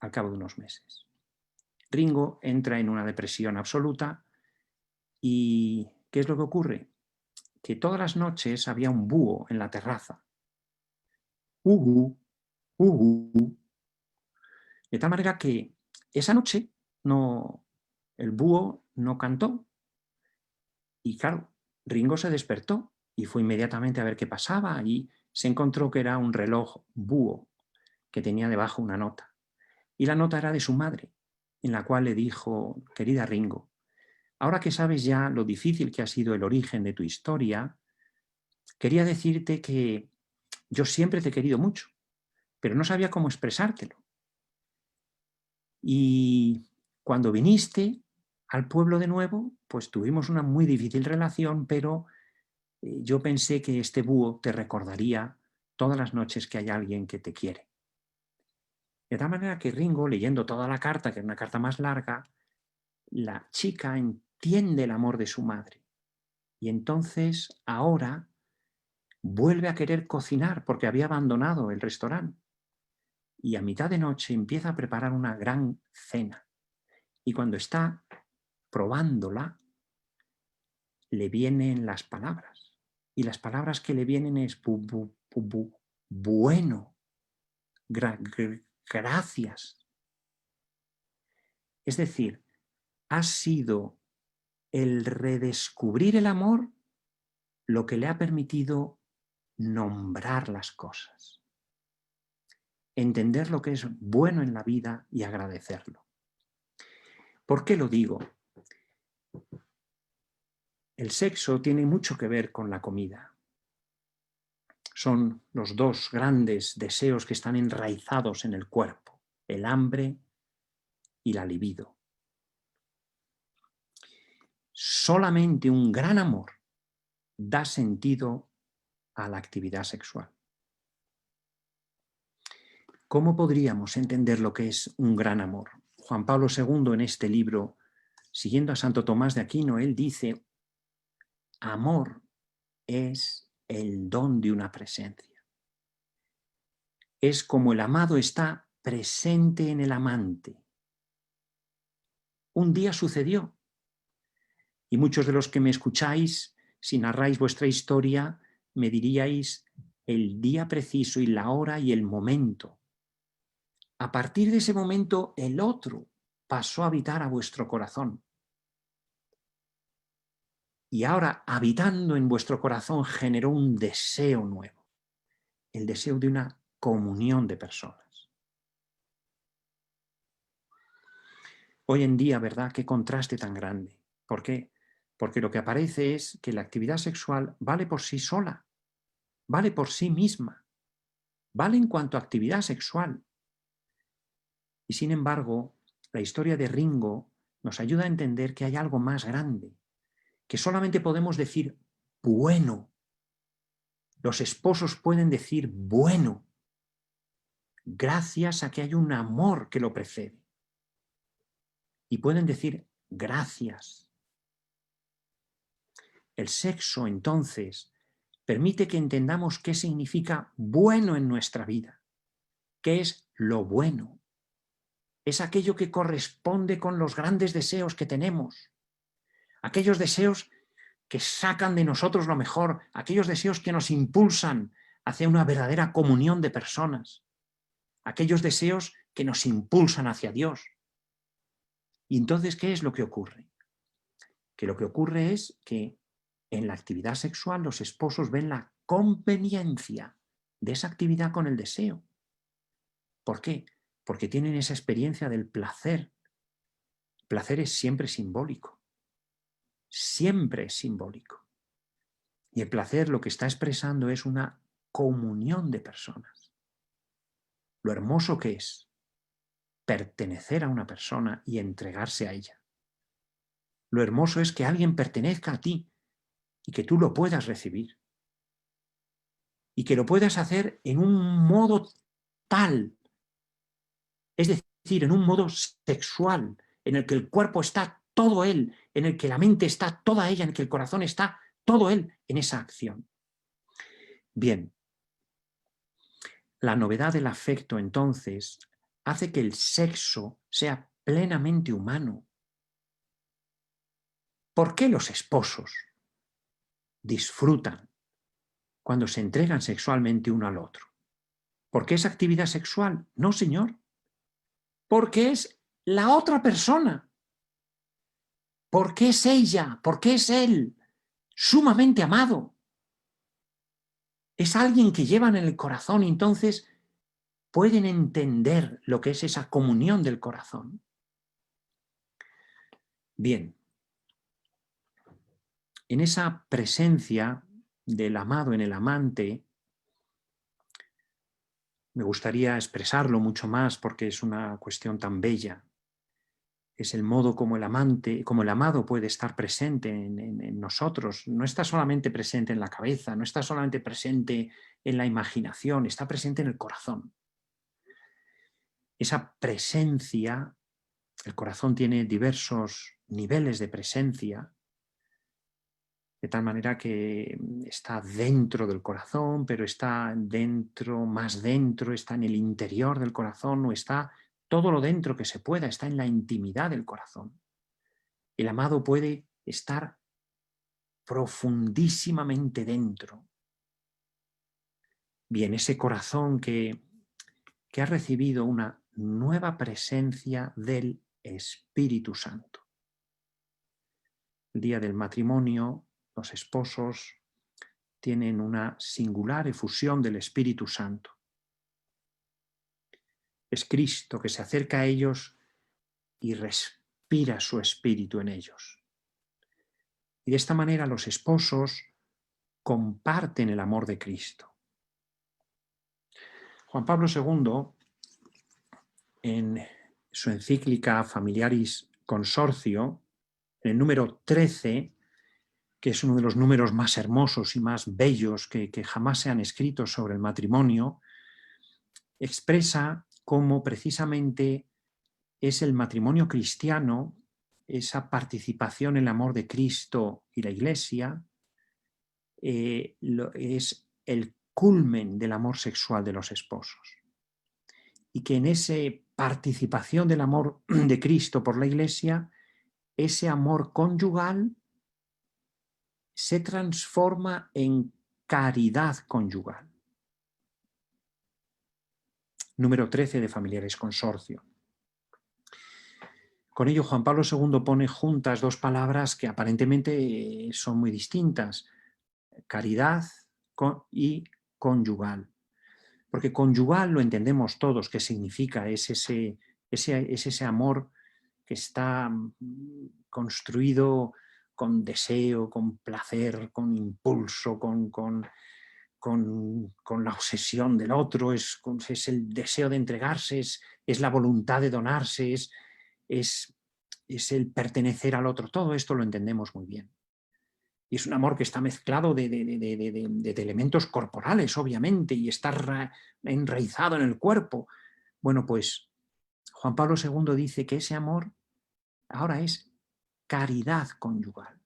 Speaker 3: al cabo de unos meses. Ringo entra en una depresión absoluta y ¿qué es lo que ocurre? Que todas las noches había un búho en la terraza. De tal manera que esa noche el búho no cantó. Y claro, Ringo se despertó y fue inmediatamente a ver qué pasaba y se encontró que era un reloj búho que tenía debajo una nota. Y la nota era de su madre, en la cual le dijo: querida Ringo, ahora que sabes ya lo difícil que ha sido el origen de tu historia, quería decirte que yo siempre te he querido mucho, pero no sabía cómo expresártelo. Y cuando viniste al pueblo de nuevo, pues tuvimos una muy difícil relación, pero yo pensé que este búho te recordaría todas las noches que hay alguien que te quiere. De tal manera que Ringo, leyendo toda la carta, que es una carta más larga, la chica entiende el amor de su madre. Y entonces ahora vuelve a querer cocinar porque había abandonado el restaurante. Y a mitad de noche empieza a preparar una gran cena. Y cuando está probándola, le vienen las palabras. Y las palabras que le vienen es bueno, gracias. Es decir, ha sido el redescubrir el amor lo que le ha permitido nombrar las cosas, entender lo que es bueno en la vida y agradecerlo. ¿Por qué lo digo? El sexo tiene mucho que ver con la comida. Son los dos grandes deseos que están enraizados en el cuerpo, el hambre y la libido. Solamente un gran amor da sentido a la actividad sexual. ¿Cómo podríamos entender lo que es un gran amor? Juan Pablo II en este libro, siguiendo a Santo Tomás de Aquino, él dice: amor es el don de una presencia. Es como el amado está presente en el amante. Un día sucedió, y muchos de los que me escucháis, si narráis vuestra historia, me diríais el día preciso y la hora y el momento. A partir de ese momento, el otro pasó a habitar a vuestro corazón. Y ahora, habitando en vuestro corazón, generó un deseo nuevo, el deseo de una comunión de personas. Hoy en día, ¿verdad? Qué contraste tan grande. ¿Por qué? Porque lo que aparece es que la actividad sexual vale por sí sola, vale por sí misma, vale en cuanto a actividad sexual. Y sin embargo, la historia de Ringo nos ayuda a entender que hay algo más grande, que solamente podemos decir bueno. Los esposos pueden decir bueno, gracias a que hay un amor que lo precede. Y pueden decir gracias. El sexo, entonces, permite que entendamos qué significa bueno en nuestra vida, qué es lo bueno. Es aquello que corresponde con los grandes deseos que tenemos, aquellos deseos que sacan de nosotros lo mejor, aquellos deseos que nos impulsan hacia una verdadera comunión de personas, aquellos deseos que nos impulsan hacia Dios. Y entonces, ¿qué es lo que ocurre? Que lo que ocurre es que en la actividad sexual los esposos ven la conveniencia de esa actividad con el deseo. ¿Por qué? Porque tienen esa experiencia del placer. El placer es siempre simbólico. Siempre es simbólico. Y el placer lo que está expresando es una comunión de personas. Lo hermoso que es pertenecer a una persona y entregarse a ella. Lo hermoso es que alguien pertenezca a ti y que tú lo puedas recibir. Y que lo puedas hacer en un modo tal, es decir, en un modo sexual, en el que el cuerpo está todo él, en el que la mente está toda ella, en el que el corazón está todo él en esa acción. Bien, la novedad del afecto entonces hace que el sexo sea plenamente humano. ¿Por qué los esposos disfrutan cuando se entregan sexualmente uno al otro? ¿Por qué es actividad sexual? No, señor. Porque es la otra persona. Porque es ella, porque es él, sumamente amado. Es alguien que llevan en el corazón y entonces pueden entender lo que es esa comunión del corazón. Bien, en esa presencia del amado en el amante, Me gustaría expresarlo mucho más porque es una cuestión tan bella. Es el modo como el amante, como el amado puede estar presente en nosotros. No está solamente presente en la cabeza, no está solamente presente en la imaginación, está presente en el corazón. Esa presencia, el corazón tiene diversos niveles de presencia, de tal manera que está dentro del corazón, pero está dentro, más dentro, está en el interior del corazón, o está todo lo dentro que se pueda, está en la intimidad del corazón. El amado puede estar profundísimamente dentro. Bien, ese corazón que ha recibido una nueva presencia del Espíritu Santo. El día del matrimonio, los esposos tienen una singular efusión del Espíritu Santo. Es Cristo que se acerca a ellos y respira su espíritu en ellos. Y de esta manera los esposos comparten el amor de Cristo. Juan Pablo II, en su encíclica Familiaris Consortio, en el número 13, que es uno de los números más hermosos y más bellos que jamás se han escrito sobre el matrimonio, expresa cómo precisamente es el matrimonio cristiano, esa participación en el amor de Cristo y la Iglesia, es el culmen del amor sexual de los esposos. Y que en esa participación del amor de Cristo por la Iglesia, ese amor conyugal se transforma en caridad conyugal. Número 13 de Familiares Consortio. Con ello Juan Pablo II pone juntas dos palabras que aparentemente son muy distintas: caridad y conyugal. Porque conyugal lo entendemos todos, ¿qué significa? Es ese amor que está construido con deseo, con placer, con impulso, con la obsesión del otro, es el deseo de entregarse, es la voluntad de donarse, es el pertenecer al otro. Todo esto lo entendemos muy bien. Y es un amor que está mezclado de elementos corporales, obviamente, y está enraizado en el cuerpo. Bueno, pues Juan Pablo II dice que ese amor ahora es caridad conyugal.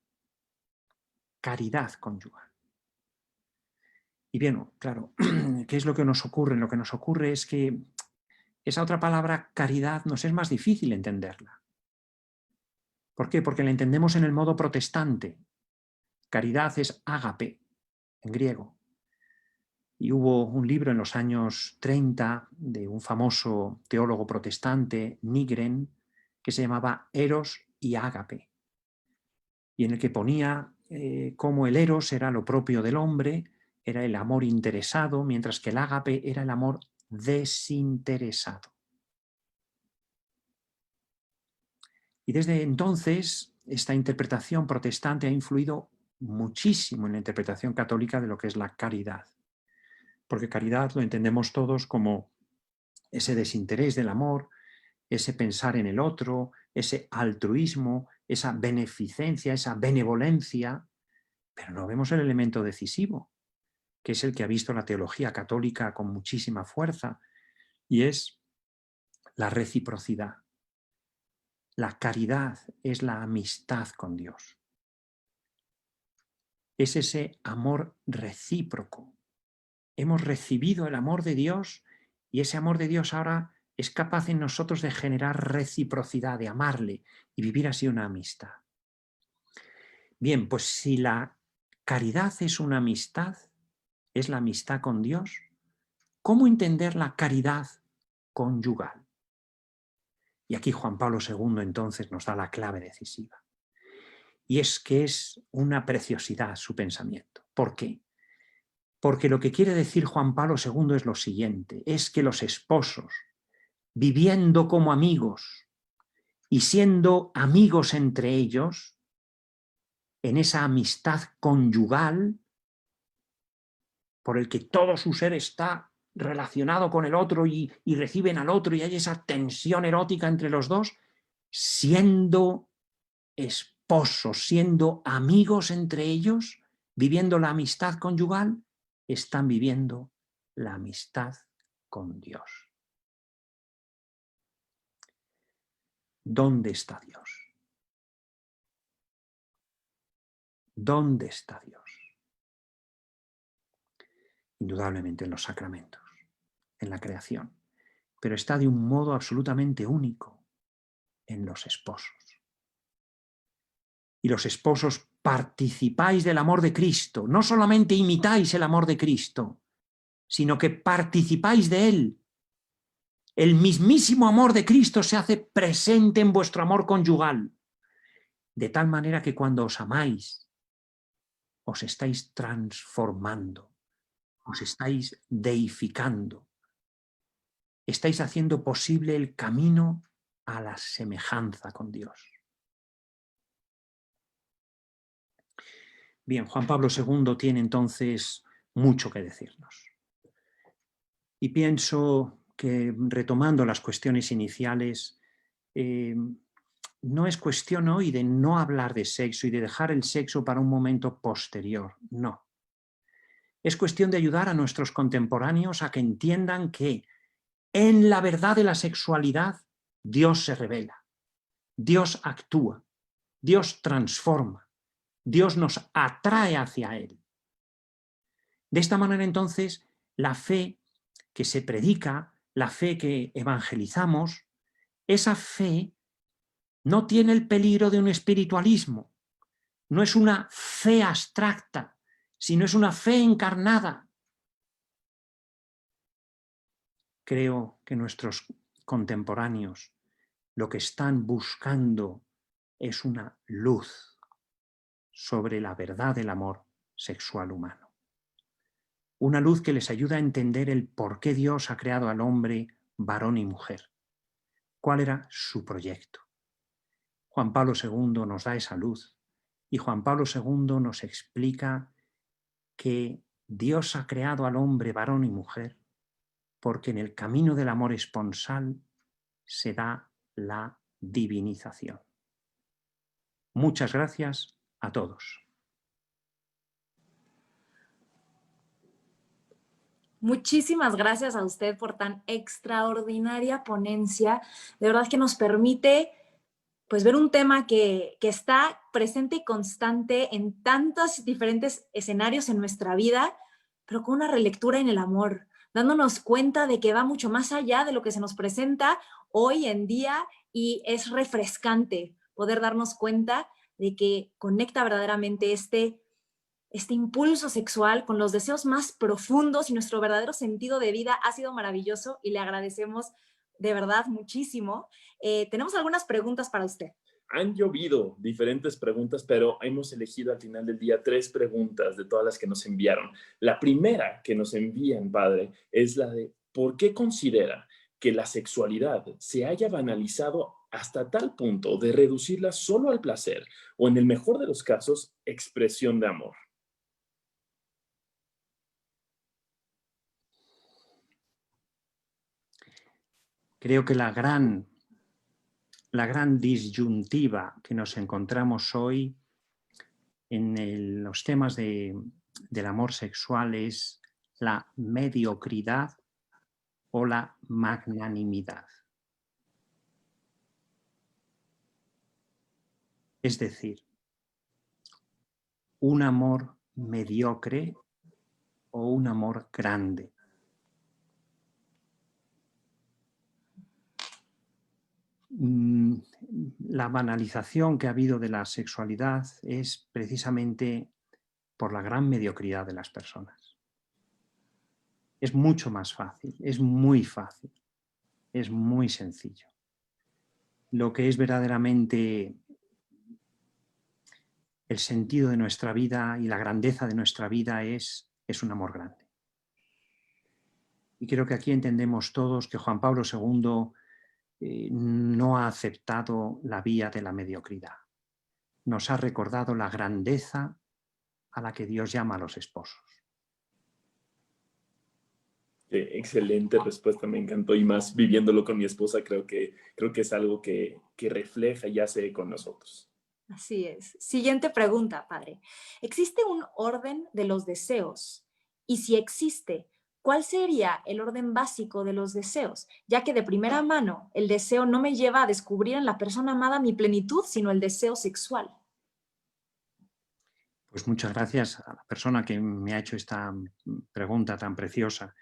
Speaker 3: Caridad conyugal. Y bien, claro, ¿qué es lo que nos ocurre? Lo que nos ocurre es que esa otra palabra, caridad, nos es más difícil entenderla. ¿Por qué? Porque la entendemos en el modo protestante. Caridad es ágape, en griego. Y hubo un libro en los años 30 de un famoso teólogo protestante, Nygren, que se llamaba Eros y Ágape, y en el que ponía cómo el eros era lo propio del hombre, era el amor interesado, mientras que el ágape era el amor desinteresado. Y desde entonces esta interpretación protestante ha influido muchísimo en la interpretación católica de lo que es la caridad. Porque caridad lo entendemos todos como ese desinterés del amor, ese pensar en el otro, ese altruismo, esa beneficencia, esa benevolencia, pero no vemos el elemento decisivo, que es el que ha visto la teología católica con muchísima fuerza, y es la reciprocidad. La caridad es la amistad con Dios. Es ese amor recíproco. Hemos recibido el amor de Dios y ese amor de Dios ahora es capaz en nosotros de generar reciprocidad, de amarle y vivir así una amistad. Bien, pues si la caridad es una amistad, es la amistad con Dios, ¿cómo entender la caridad conyugal? Y aquí Juan Pablo II entonces nos da la clave decisiva. Y es que es una preciosidad su pensamiento. ¿Por qué? Porque lo que quiere decir Juan Pablo II es lo siguiente, es que los esposos, viviendo como amigos y siendo amigos entre ellos, en esa amistad conyugal, por el que todo su ser está relacionado con el otro y reciben al otro y hay esa tensión erótica entre los dos, siendo esposos, siendo amigos entre ellos, viviendo la amistad conyugal, están viviendo la amistad con Dios. ¿Dónde está Dios? ¿Dónde está Dios? Indudablemente en los sacramentos, en la creación, pero está de un modo absolutamente único en los esposos. Y los esposos participáis del amor de Cristo, no solamente imitáis el amor de Cristo, sino que participáis de él. El mismísimo amor de Cristo se hace presente en vuestro amor conyugal, de tal manera que cuando os amáis, os estáis transformando, os estáis deificando, estáis haciendo posible el camino a la semejanza con Dios. Bien, Juan Pablo II tiene entonces mucho que decirnos. Y pienso que, retomando las cuestiones iniciales, no es cuestión hoy de no hablar de sexo y de dejar el sexo para un momento posterior, no. Es cuestión de ayudar a nuestros contemporáneos a que entiendan que en la verdad de la sexualidad Dios se revela, Dios actúa, Dios transforma, Dios nos atrae hacia Él. De esta manera entonces la fe que se predica, la fe que evangelizamos, esa fe no tiene el peligro de un espiritualismo, no es una fe abstracta, sino es una fe encarnada. Creo que nuestros contemporáneos lo que están buscando es una luz sobre la verdad del amor sexual humano. Una luz que les ayuda a entender el por qué Dios ha creado al hombre varón y mujer. ¿Cuál era su proyecto? Juan Pablo II nos da esa luz y Juan Pablo II nos explica que Dios ha creado al hombre varón y mujer porque en el camino del amor esponsal se da la divinización. Muchas gracias a todos.
Speaker 2: Muchísimas gracias a usted por tan extraordinaria ponencia. De verdad que nos permite pues ver un tema que está presente y constante en tantos diferentes escenarios en nuestra vida, pero con una relectura en el amor, dándonos cuenta de que va mucho más allá de lo que se nos presenta hoy en día y es refrescante poder darnos cuenta de que conecta verdaderamente este impulso sexual con los deseos más profundos y nuestro verdadero sentido de vida. Ha sido maravilloso y le agradecemos de verdad muchísimo. Tenemos algunas preguntas para usted.
Speaker 1: Han llovido diferentes preguntas, pero hemos elegido al final del día 3 preguntas de todas las que nos enviaron. La primera que nos envían, padre, es la de ¿por qué considera que la sexualidad se haya banalizado hasta tal punto de reducirla solo al placer o, en el mejor de los casos, expresión de amor?
Speaker 3: Creo que la gran disyuntiva que nos encontramos hoy en los temas del amor sexual es la mediocridad o la magnanimidad. Es decir, un amor mediocre o un amor grande. La banalización que ha habido de la sexualidad es precisamente por la gran mediocridad de las personas. Es mucho más fácil, es muy fácil, es muy sencillo. Lo que es verdaderamente el sentido de nuestra vida y la grandeza de nuestra vida es un amor grande. Y creo que aquí entendemos todos que Juan Pablo II no ha aceptado la vía de la mediocridad. Nos ha recordado la grandeza a la que Dios llama a los esposos.
Speaker 1: Excelente respuesta, me encantó, y más viviéndolo con mi esposa, creo que es algo que refleja y hace con nosotros.
Speaker 2: Así es. Siguiente pregunta, padre. ¿Existe un orden de los deseos? Y si existe, ¿cuál sería el orden básico de los deseos? Ya que de primera mano, el deseo no me lleva a descubrir en la persona amada mi plenitud, sino el deseo sexual.
Speaker 3: Pues muchas gracias a la persona que me ha hecho esta pregunta tan preciosa.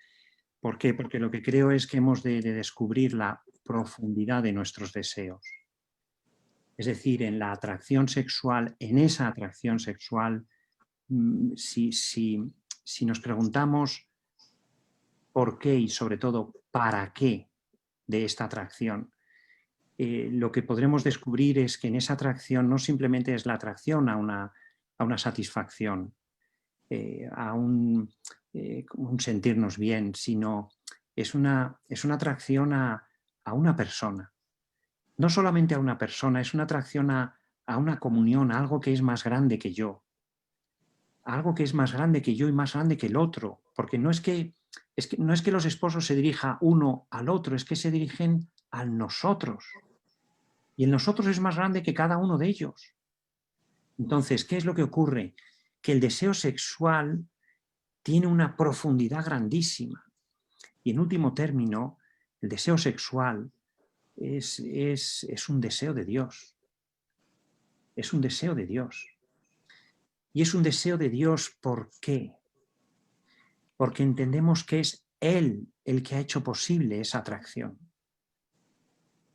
Speaker 3: ¿Por qué? Porque lo que creo es que hemos de descubrir la profundidad de nuestros deseos. Es decir, en la atracción sexual, en esa atracción sexual, si nos preguntamos por qué y sobre todo para qué de esta atracción, lo que podremos descubrir es que en esa atracción no simplemente es la atracción a una satisfacción, a un sentirnos bien, sino es una atracción a una persona. No solamente a una persona, es una atracción a una comunión, a algo que es más grande que yo. Algo que es más grande que yo y más grande que el otro. Porque no es que los esposos se dirijan uno al otro, es que se dirigen a nosotros. Y el nosotros es más grande que cada uno de ellos. Entonces, ¿qué es lo que ocurre? Que el deseo sexual tiene una profundidad grandísima. Y en último término, el deseo sexual es un deseo de Dios. Es un deseo de Dios. Y es un deseo de Dios, ¿por qué? Porque entendemos que es Él el que ha hecho posible esa atracción.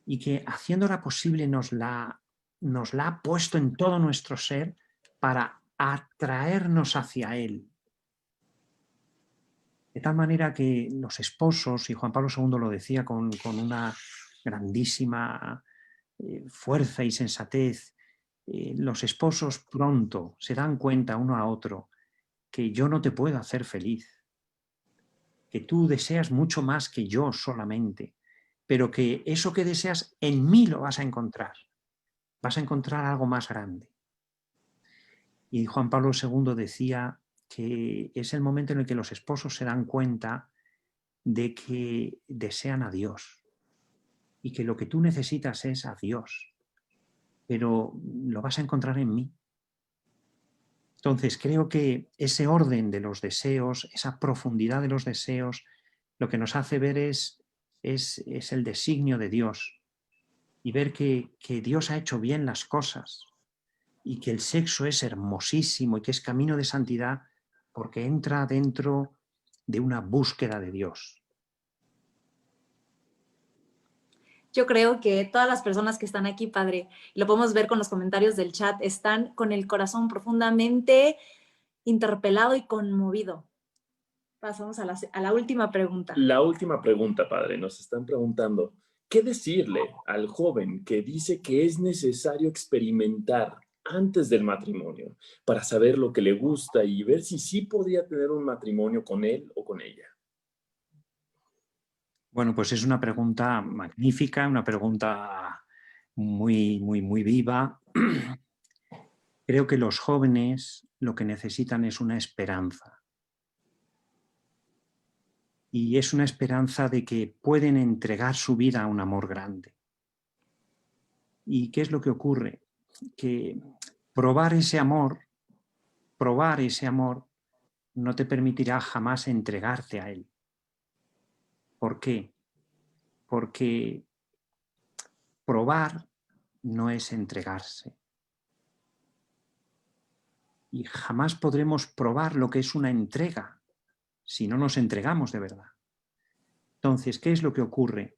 Speaker 3: Y que haciéndola posible nos la ha puesto en todo nuestro ser para atraernos hacia Él. De tal manera que los esposos, y Juan Pablo II lo decía con una grandísima fuerza y sensatez, los esposos pronto se dan cuenta uno a otro que yo no te puedo hacer feliz, que tú deseas mucho más que yo solamente, pero que eso que deseas en mí lo vas a encontrar algo más grande. Y Juan Pablo II decía que es el momento en el que los esposos se dan cuenta de que desean a Dios y que lo que tú necesitas es a Dios, pero lo vas a encontrar en mí. Entonces creo que ese orden de los deseos, esa profundidad de los deseos, lo que nos hace ver es el designio de Dios y ver que Dios ha hecho bien las cosas y que el sexo es hermosísimo y que es camino de santidad porque entra dentro de una búsqueda de Dios.
Speaker 2: Yo creo que todas las personas que están aquí, padre, lo podemos ver con los comentarios del chat, están con el corazón profundamente interpelado y conmovido. Pasamos a la última pregunta.
Speaker 1: La última pregunta, padre, nos están preguntando, ¿qué decirle al joven que dice que es necesario experimentar antes del matrimonio para saber lo que le gusta y ver si sí podría tener un matrimonio con él o con ella?
Speaker 3: Bueno, pues es una pregunta magnífica, una pregunta muy, muy, muy viva. Creo que los jóvenes lo que necesitan es una esperanza. Y es una esperanza de que pueden entregar su vida a un amor grande. ¿Y qué es lo que ocurre? Que probar ese amor no te permitirá jamás entregarte a él. ¿Por qué? Porque probar no es entregarse. Y jamás podremos probar lo que es una entrega si no nos entregamos de verdad. Entonces, ¿qué es lo que ocurre?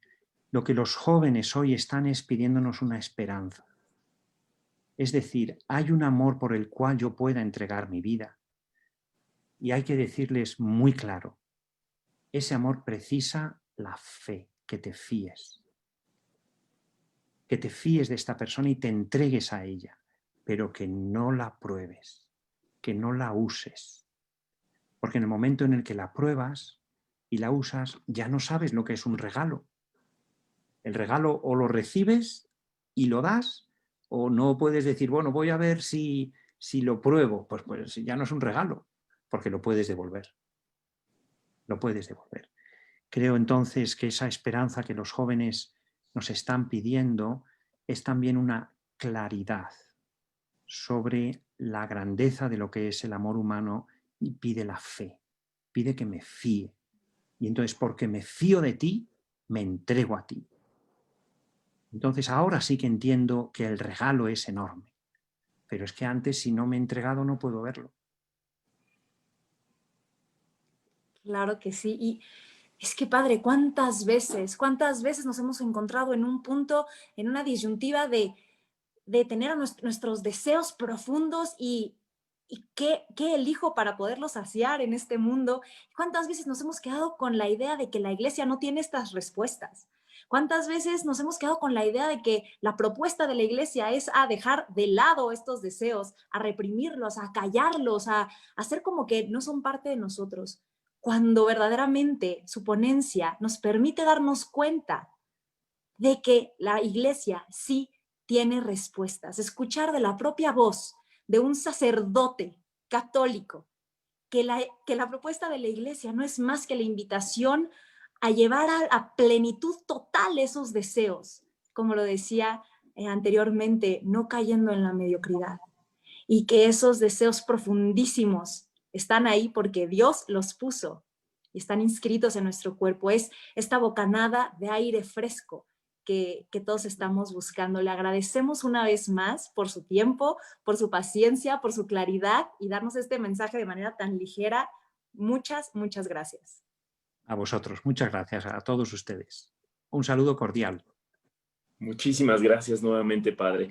Speaker 3: Lo que los jóvenes hoy están es pidiéndonos una esperanza. Es decir, hay un amor por el cual yo pueda entregar mi vida. Y hay que decirles muy claro, ese amor precisa la fe, que te fíes. Que te fíes de esta persona y te entregues a ella, pero que no la pruebes, que no la uses. Porque en el momento en el que la pruebas y la usas, ya no sabes lo que es un regalo. El regalo o lo recibes y lo das, o no puedes decir, bueno, voy a ver si lo pruebo. Pues ya no es un regalo, porque lo puedes devolver. Lo puedes devolver. Creo entonces que esa esperanza que los jóvenes nos están pidiendo es también una claridad sobre la grandeza de lo que es el amor humano y pide la fe, pide que me fíe. Y entonces, porque me fío de ti, me entrego a ti. Entonces, ahora sí que entiendo que el regalo es enorme. Pero es que antes, si no me he entregado, no puedo verlo.
Speaker 2: Claro que sí. Y es que, padre, ¿cuántas veces nos hemos encontrado en un punto, en una disyuntiva de tener a nuestros deseos profundos y qué elijo para poderlos saciar en este mundo? ¿Cuántas veces nos hemos quedado con la idea de que la iglesia no tiene estas respuestas? ¿Cuántas veces nos hemos quedado con la idea de que la propuesta de la iglesia es a dejar de lado estos deseos, a reprimirlos, a callarlos, a hacer como que no son parte de nosotros? Cuando verdaderamente su ponencia nos permite darnos cuenta de que la iglesia sí tiene respuestas, escuchar de la propia voz de un sacerdote católico que la propuesta de la iglesia no es más que la invitación a llevar a plenitud total esos deseos, como lo decía anteriormente, no cayendo en la mediocridad, y que esos deseos profundísimos están ahí porque Dios los puso y están inscritos en nuestro cuerpo. Es esta bocanada de aire fresco que todos estamos buscando. Le agradecemos una vez más por su tiempo, por su paciencia, por su claridad y darnos este mensaje de manera tan ligera. Muchas, muchas gracias.
Speaker 3: A vosotros, muchas gracias a todos ustedes. Un saludo cordial.
Speaker 1: Muchísimas gracias nuevamente, padre.